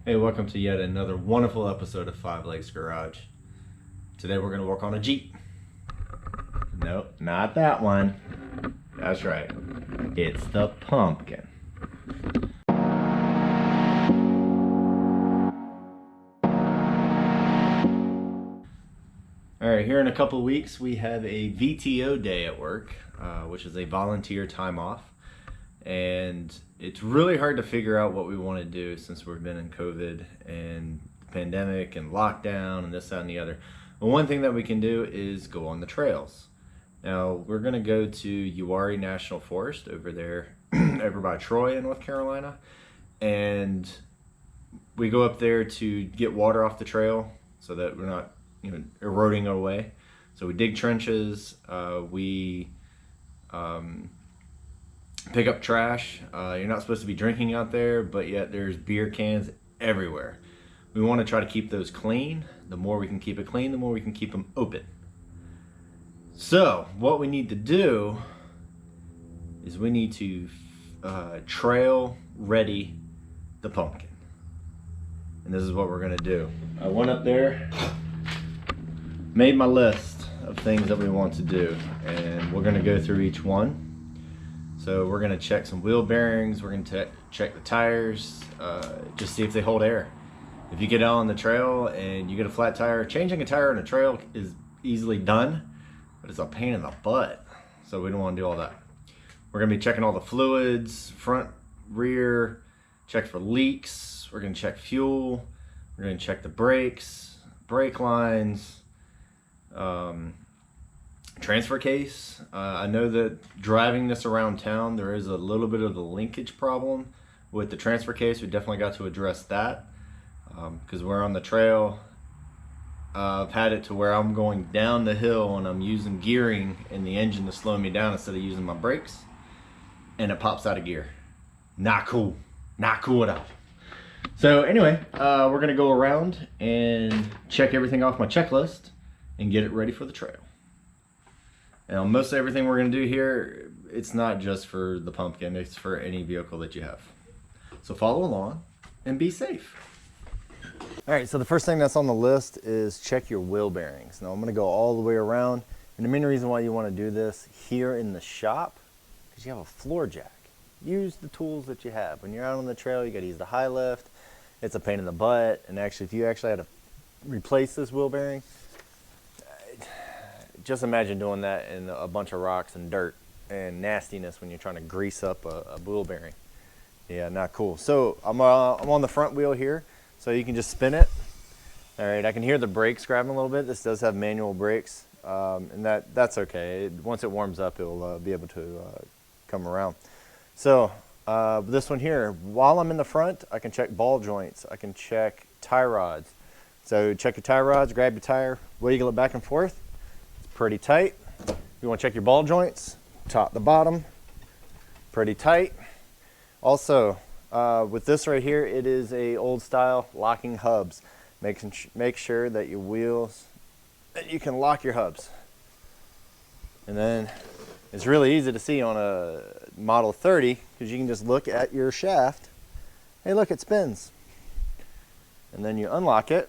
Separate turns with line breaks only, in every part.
Hey, welcome to yet another wonderful episode of Five Legs Garage. Today we're going to work on a Jeep. Nope, not that one. That's right. It's the pumpkin. Alright, here in a couple of weeks we have a VTO day at work, which is a volunteer time off. And it's really hard to figure out what we want to do since we've been in COVID and pandemic and lockdown and this, that, and the other. But one thing that we can do is go on the trails. Now, we're going to go to Uwharrie National Forest over there, over by Troy in North Carolina. And we go up there to get water off the trail so that we're not, eroding away. So we dig trenches, we pick up trash. You're not supposed to be drinking out there, but yet there's beer cans everywhere. We want to try to keep those clean. The more we can keep it clean, the more we can keep them open. So what we need to do is we need to trail ready the pumpkin. And this is what we're going to do. I went up there, made my list of things that we want to do, and we're going to go through each one. So we're going to check some wheel bearings, we're going to check the tires, just see if they hold air. If you get out on the trail and you get a flat tire, changing a tire on a trail is easily done, but it's a pain in the butt. So we don't want to do all that. We're going to be checking all the fluids, front, rear, check for leaks, we're going to check fuel, we're going to check the brakes, brake lines, transfer case. I know that driving this around town, there is a little bit of the linkage problem with the transfer case. We definitely got to address that because we're on the trail. I've had it to where I'm going down the hill and I'm using gearing in the engine to slow me down instead of using my brakes, and it pops out of gear. Not cool. Not cool at all. So anyway, we're gonna go around and check everything off my checklist and get it ready for the trail. Now, most everything we're going to do here, it's not just for the pumpkin, it's for any vehicle that you have. So follow along and be safe. All right, so the first thing that's on the list is check your wheel bearings. Now I'm going to go all the way around, and the main reason why you want to do this here in the shop is you have a floor jack. Use the tools that you have. When you're out on the trail, you got to use the high lift. It's a pain in the butt, and actually if you actually had to replace this wheel bearing, just imagine doing that in a bunch of rocks and dirt and nastiness when you're trying to grease up a wheel bearing. Yeah, not cool. So I'm on the front wheel here, so you can just spin it. All right, I can hear the brakes grabbing a little bit. This does have manual brakes, and that's okay. Once it warms up, it'll be able to come around. So this one here, while I'm in the front, I can check ball joints. I can check tie rods. So check your tie rods, grab your tire, wiggle it back and forth. Pretty tight. You want to check your ball joints, top to bottom, pretty tight. Also, with this right here, it is a old style locking hubs. Make sure that your wheels, that you can lock your hubs. And then it's really easy to see on a Model 30 because you can just look at your shaft. Hey, look, it spins. And then you unlock it.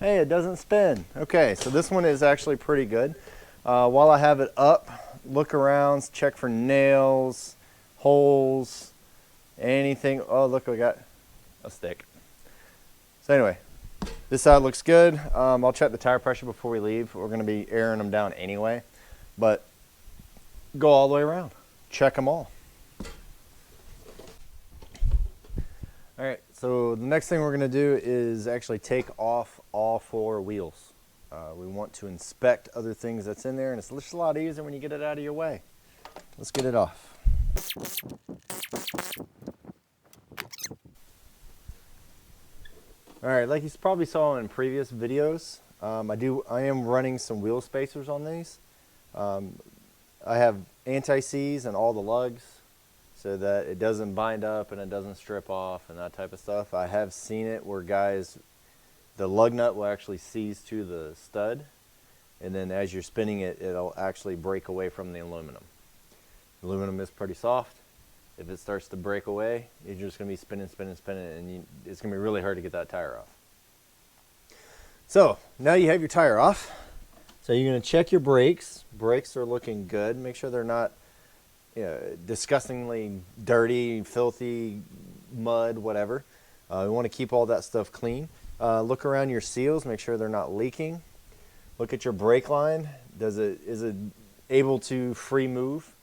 Hey, it doesn't spin. Okay, so this one is actually pretty good. While I have it up, look around, check for nails, holes, anything. Oh, look, we got a stick. So anyway, this side looks good. I'll check the tire pressure before we leave. We're gonna be airing them down anyway, but go all the way around. Check them all. All right, so the next thing we're gonna do is actually take off all four wheels. We want to inspect other things that's in there, and it's just a lot easier when you get it out of your way. Let's get it off. All right, like you probably saw in previous videos, I am running some wheel spacers on these. I have anti-seize and all the lugs so that it doesn't bind up and it doesn't strip off and that type of stuff. I have seen it where guys, the lug nut will actually seize to the stud, and then as you're spinning it, it'll actually break away from the aluminum. Aluminum is pretty soft, If it starts to break away, you're just going to be spinning, and it's going to be really hard to get that tire off. So now you have your tire off. So you're going to check your brakes. Brakes are looking good. Make sure they're not disgustingly dirty, filthy, mud, whatever. We want to keep all that stuff clean. Look around your seals. Make sure they're not leaking. Look at your brake line. Is it able to free move?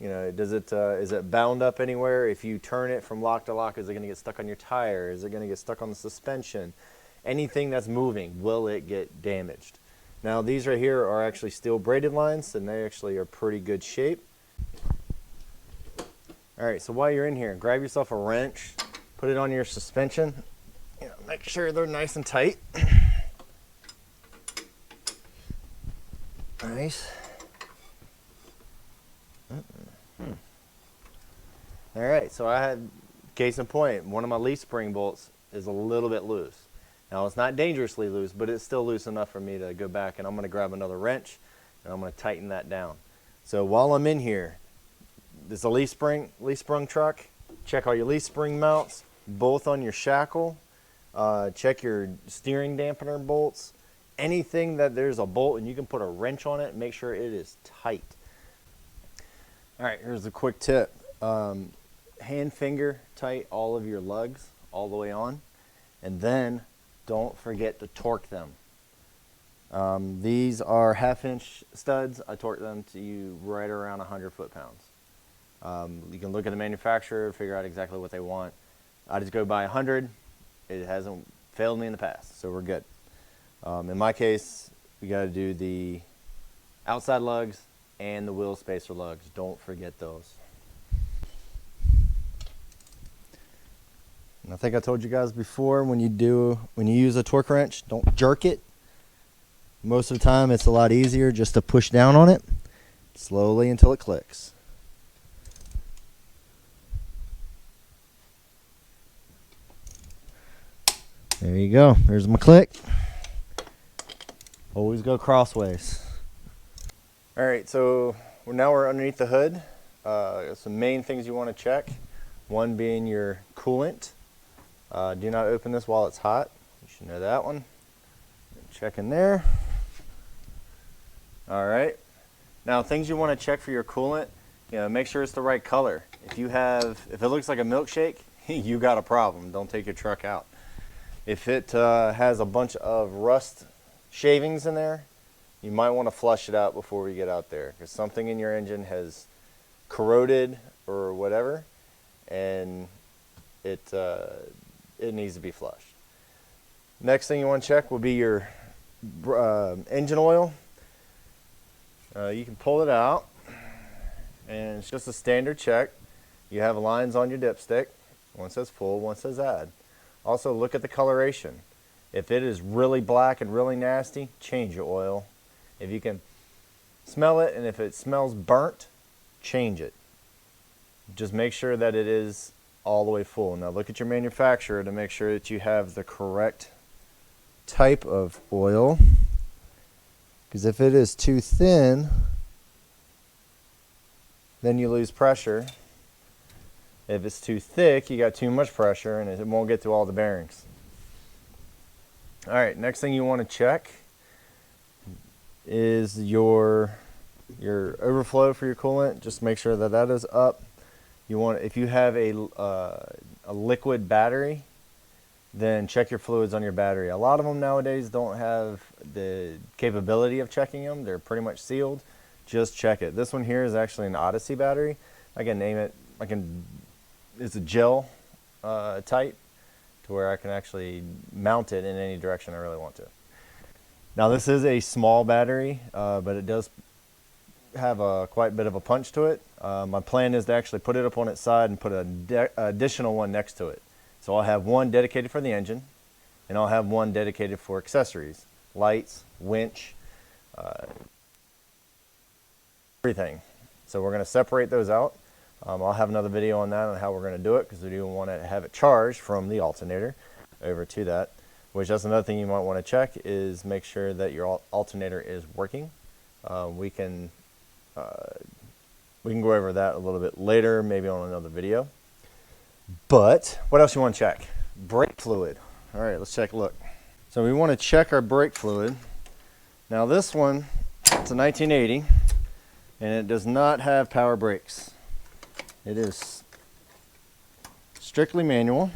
Is it bound up anywhere? If you turn it from lock to lock, is it going to get stuck on your tire? Is it going to get stuck on the suspension? Anything that's moving, will it get damaged? Now these right here are actually steel braided lines, and they actually are pretty good shape. All right, so while you're in here, grab yourself a wrench, put it on your suspension. Make sure they're nice and tight. Nice. All right, so I had, case in point, one of my leaf spring bolts is a little bit loose. Now it's not dangerously loose, but it's still loose enough for me to go back, and I'm going to grab another wrench and I'm going to tighten that down. So while I'm in here, this is a leaf sprung truck. Check all your leaf spring mounts, both on your shackle. Check your steering dampener bolts. Anything that there's a bolt and you can put a wrench on it, make sure it is tight. All right, here's a quick tip. Hand finger tight all of your lugs all the way on, and then don't forget to torque them. These are 1/2-inch studs. I torque them to right around 100 foot-pounds. You can look at the manufacturer, figure out exactly what they want. I just go by 100. It hasn't failed me in the past, so we're good. In my case, we got to do the outside lugs and the wheel spacer lugs. Don't forget those. And I think I told you guys before, when you use a torque wrench, don't jerk it. Most of the time it's a lot easier just to push down on it slowly until it clicks. There you go. There's my click. Always go crossways. All right, so now we're underneath the hood. Some main things you want to check. One being your coolant. Do not open this while it's hot. You should know that one. Check in there. All right. Now, things you want to check for your coolant. Make sure it's the right color. If it looks like a milkshake, you got a problem. Don't take your truck out. If it has a bunch of rust shavings in there, you might want to flush it out before we get out there, because something in your engine has corroded or whatever, and it needs to be flushed. Next thing you want to check will be your engine oil. You can pull it out, and it's just a standard check. You have lines on your dipstick. One says full, one says add. Also, look at the coloration. If it is really black and really nasty, change your oil. If you can smell it, and if it smells burnt, change it. Just make sure that it is all the way full. Now look at your manufacturer to make sure that you have the correct type of oil, because if it is too thin, then you lose pressure. If it's too thick, you got too much pressure and it won't get to all the bearings. All right, next thing you want to check is your overflow for your coolant. Just make sure that that is up. If you have a liquid battery, then check your fluids on your battery. A lot of them nowadays don't have the capability of checking them. They're pretty much sealed. Just check it. This one here is actually an Odyssey battery. I can name it. It's a gel type, to where I can actually mount it in any direction I really want to. Now this is a small battery, but it does have quite a bit of a punch to it. My plan is to actually put it up on its side and put an additional one next to it. So I'll have one dedicated for the engine, and I'll have one dedicated for accessories, lights, winch, everything. So we're going to separate those out. I'll have another video on that, on how we're going to do it, because we do want to have it charged from the alternator over to that. Which, that's another thing you might want to check, is make sure that your alternator is working. We can We can go over that a little bit later, maybe on another video. But what else you want to check? Brake fluid. All right, let's take a look. So we want to check our brake fluid. Now this one, it's a 1980, and it does not have power brakes. It is strictly manual.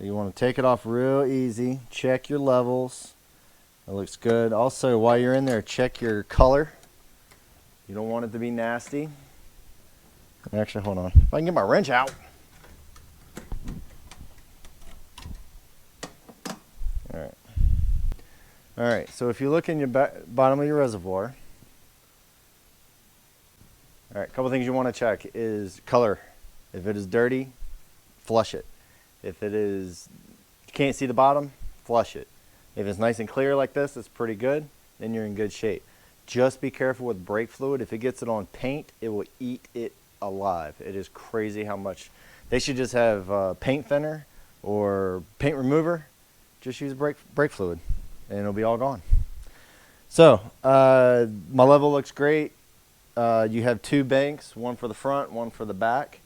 You want to take it off real easy, check your levels. It looks good. Also, while you're in there, check your color. You don't want it to be nasty. Actually, hold on. If I can get my wrench out. Alright. Alright, so if you look in your bottom of your reservoir, alright, a couple things you want to check is color. If it is dirty, flush it. If it is, you can't see the bottom, flush it. If it's nice and clear like this, it's pretty good, then you're in good shape. Just be careful with brake fluid. If it gets it on paint, it will eat it alive. It is crazy how much. They should just have paint thinner or paint remover. Just use brake fluid and it'll be all gone. So my level looks great. You have two banks, one for the front, one for the back.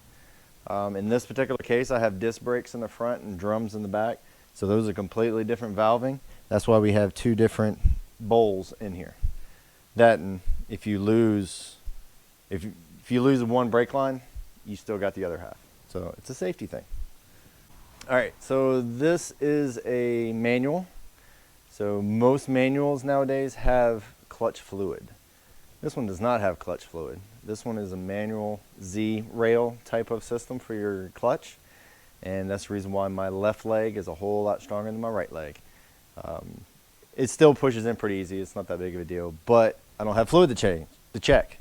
In this particular case, I have disc brakes in the front and drums in the back. So those are completely different valving. That's why we have two different bowls in here. That, and if you lose one brake line, you still got the other half. So it's a safety thing. All right, so this is a manual. So most manuals nowadays have clutch fluid. This one does not have clutch fluid. This one is a manual Z-rail type of system for your clutch. And that's the reason why my left leg is a whole lot stronger than my right leg. It still pushes in pretty easy. It's not that big of a deal, but I don't have fluid to check.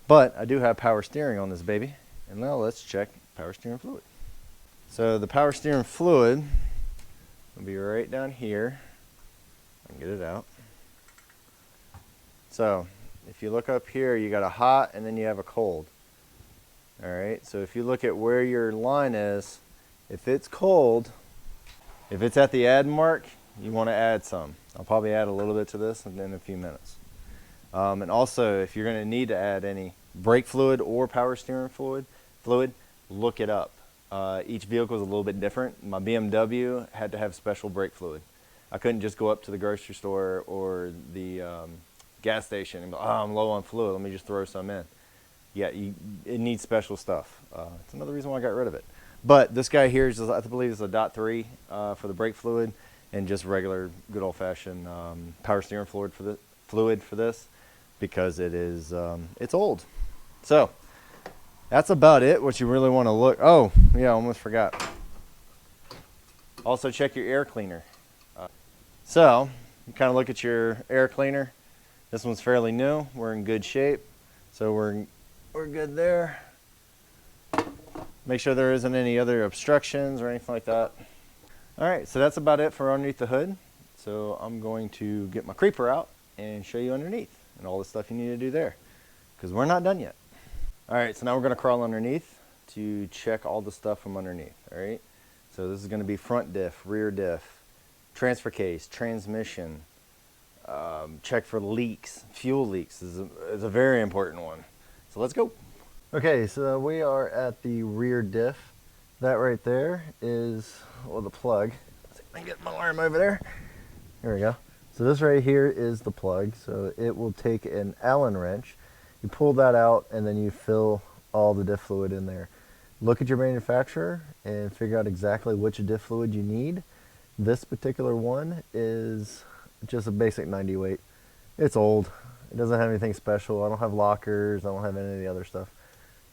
But I do have power steering on this baby. And now let's check power steering fluid. So the power steering fluid will be right down here. I can get it out. So if you look up here, you got a hot and then you have a cold. All right, so if you look at where your line is, if it's cold, if it's at the add mark, you want to add some. I'll probably add a little bit to this in a few minutes. And also, if you're going to need to add any brake fluid or power steering fluid, look it up. Each vehicle is a little bit different. My BMW had to have special brake fluid. I couldn't just go up to the grocery store or the gas station and go, oh, I'm low on fluid, let me just throw some in. Yeah, it needs special stuff. It's another reason why I got rid of it. But this guy here is, I believe, is a .3 for the brake fluid, and just regular, good old-fashioned power steering fluid for this, because it is it's old. So that's about it. What you really want to look. Oh, yeah, I almost forgot. Also, check your air cleaner. So you kind of look at your air cleaner. This one's fairly new. We're in good shape, so we're good there. Make sure there isn't any other obstructions or anything like that. All right, so that's about it for underneath the hood. So I'm going to get my creeper out and show you underneath and all the stuff you need to do there, because we're not done yet. All right, so now we're going to crawl underneath to check all the stuff from underneath. All right, so this is going to be front diff, rear diff, transfer case, transmission, check for leaks, fuel leaks is a very important one. So let's go. Okay, so we are at the rear diff. That right there is, well, the plug. Let's see if I can get my arm over there. There we go. So this right here is the plug. So it will take an Allen wrench. You pull that out and then you fill all the diff fluid in there. Look at your manufacturer and figure out exactly which diff fluid you need. This particular one is just a basic 90 weight. It's old. It doesn't have anything special. I don't have lockers. I don't have any of the other stuff.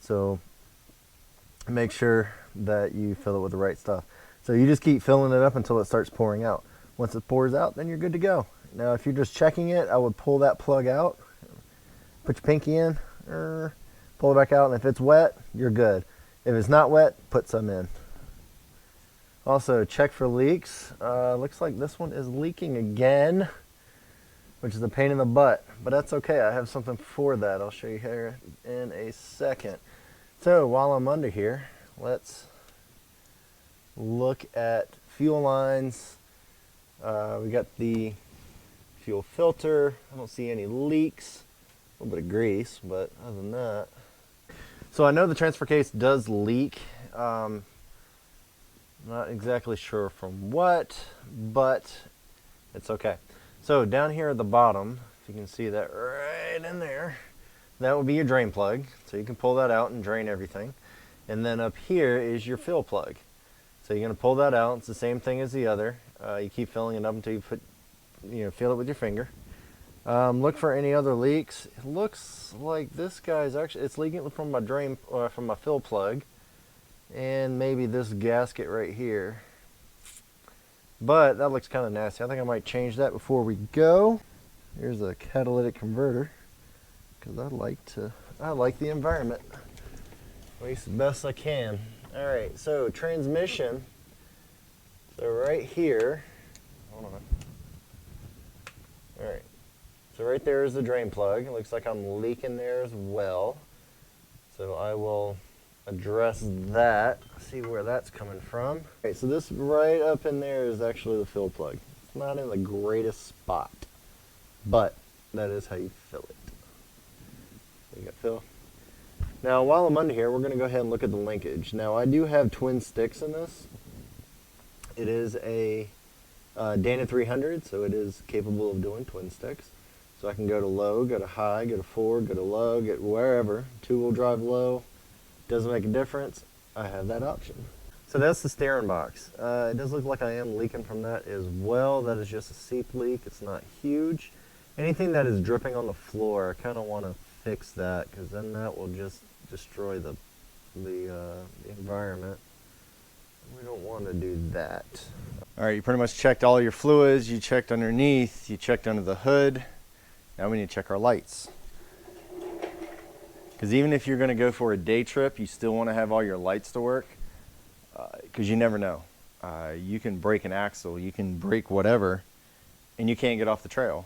So make sure that you fill it with the right stuff. So you just keep filling it up until it starts pouring out. Once it pours out, then you're good to go. Now if you're just checking it, I would pull that plug out, put your pinky in, pull it back out, and if it's wet, you're good. If it's not wet, put some in. Also check for leaks. Looks like this one is leaking again, which is a pain in the butt, but that's okay. I have something for that. I'll show you here in a second. So while I'm under here, let's look at fuel lines. We got the fuel filter. I don't see any leaks. a little bit of grease, but other than that. So I know the transfer case does leak. Not exactly sure from what, but it's okay. So down here at the bottom, if you can see that right in there, that will be your drain plug. So you can pull that out and drain everything. And then up here is your fill plug. So you're going to pull that out. It's the same thing as the other. You keep filling it up until you feel it with your finger. Look for any other leaks. It looks like this guy's it's leaking from my from my fill plug, and maybe this gasket right here. But that looks kind of nasty. I think I might change that before we go. Here's a catalytic converter, because I like the environment. At least the best I can. All right, so transmission. So right here, hold on. All right, so right there is the drain plug. It looks like I'm leaking there as well. So I will address that, see where that's coming from. All right, so this right up in there is actually the fill plug. It's not in the greatest spot, but that is how you fill it. So you got fill. Now, while I'm under here, we're going to go ahead and look at the linkage. Now, I do have twin sticks in this. It is a Dana 300, so it is capable of doing twin sticks. So I can go to low, go to high, go to forward, go to low, get wherever. Two-wheel drive low. Doesn't make a difference. I have that option. So that's the steering box. It does look like I am leaking from that as well. That is just a seep leak. It's not huge. Anything that is dripping on the floor, I kind of want to fix that, because then that will just destroy the environment. We don't want to do that. All right, you pretty much checked all your fluids. You checked underneath. You checked under the hood. Now we need to check our lights. Because even if you're going to go for a day trip, you still want to have all your lights to work, because you never know. You can break an axle, you can break whatever, and you can't get off the trail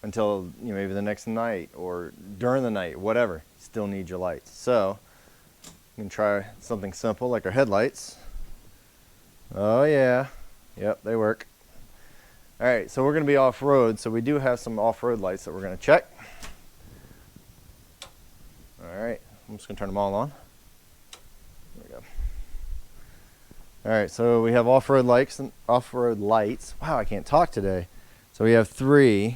until maybe the next night or during the night, whatever. You still need your lights. So you can try something simple like our headlights. Oh yeah, yep, they work. All right, so we're going to be off-road, so we do have some off-road lights that we're going to check. All right, I'm just going to turn them all on. There we go. All right, so we have off-road lights. Wow, I can't talk today. So we have 3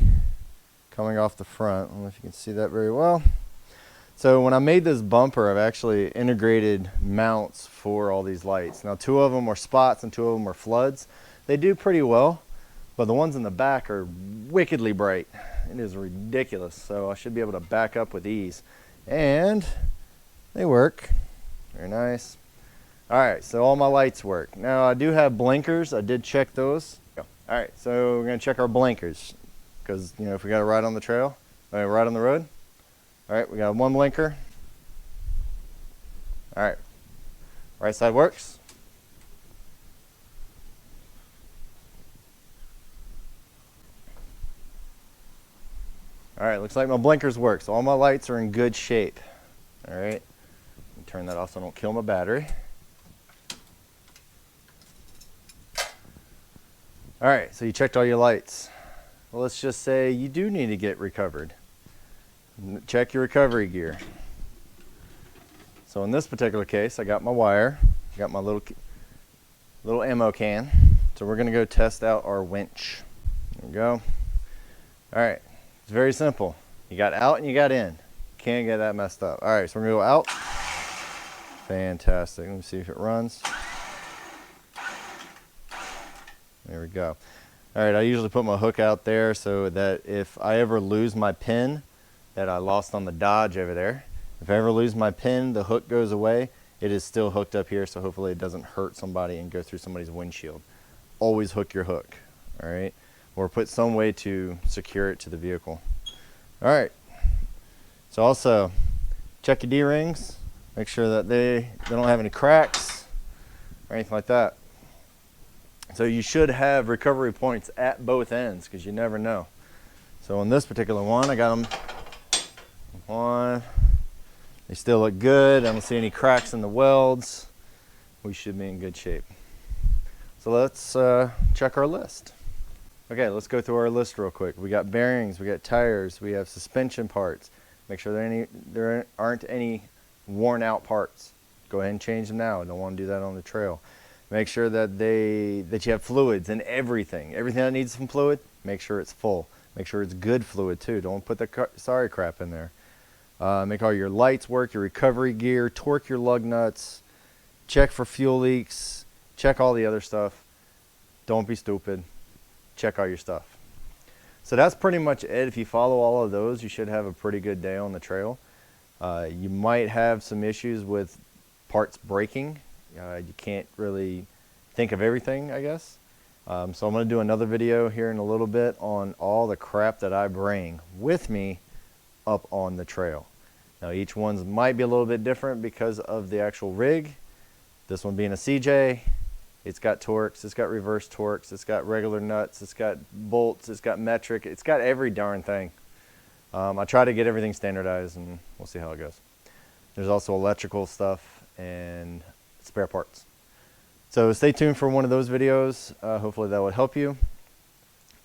coming off the front. I don't know if you can see that very well. So when I made this bumper, I've actually integrated mounts for all these lights. Now 2 of them are spots and 2 of them are floods. They do pretty well, but the ones in the back are wickedly bright. It is ridiculous. So I should be able to back up with ease. And they work. Very nice. All right, so all my lights work. Now I do have blinkers. I did check those. All right, so we're gonna check our blinkers, because if we got to ride on the trail, ride on the road. All right, we got 1 blinker. All right, right side works. All right, looks like my blinkers work, so all my lights are in good shape. All right, turn that off so I don't kill my battery. All right, so you checked all your lights. Well, let's just say you do need to get recovered. Check your recovery gear. So in this particular case, I got my wire, I got my little ammo can. So we're gonna go test out our winch. There we go. All right, it's very simple. You got out and you got in. Can't get that messed up. All right, so we're gonna go out. Fantastic, let me see if it runs. There we go. All right, I usually put my hook out there so that if I ever lose my pin that I lost on the Dodge over there, if I ever lose my pin, the hook goes away. It is still hooked up here, so hopefully it doesn't hurt somebody and go through somebody's windshield. Always hook your hook, all right? Or put some way to secure it to the vehicle. All right, so also check your D-rings. Make sure that they don't have any cracks or anything like that. So you should have recovery points at both ends, because you never know. So on this particular one, I got them on. They still look good. I don't see any cracks in the welds. We should be in good shape. So let's check our list. Okay, let's go through our list real quick. We got bearings, we got tires, we have suspension parts, Make sure there aren't any worn out parts. Go ahead and change them now. Don't want to do that on the trail. Make sure that you have fluids and everything that needs some fluid. Make sure it's full. Make sure it's good fluid too. Don't put the sorry crap in there. Make all your lights work, your recovery gear, torque your lug nuts, check for fuel leaks, check all the other stuff. Don't be stupid. Check all your stuff. So that's pretty much it. If you follow all of those, you should have a pretty good day on the trail. You might have some issues with parts breaking. You can't really think of everything, I guess. So I'm going to do another video here in a little bit on all the crap that I bring with me up on the trail. Now each one's might be a little bit different because of the actual rig. This one being a CJ, it's got Torx, it's got reverse Torx, it's got regular nuts, it's got bolts, it's got metric, it's got every darn thing. I try to get everything standardized and we'll see how it goes. There's also electrical stuff and spare parts. So stay tuned for one of those videos. Hopefully that would help you.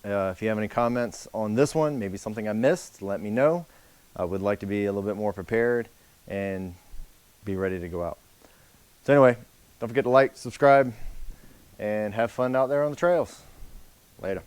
If you have any comments on this one, maybe something I missed, let me know. I would like to be a little bit more prepared and be ready to go out. So anyway, don't forget to like, subscribe, and have fun out there on the trails. Later.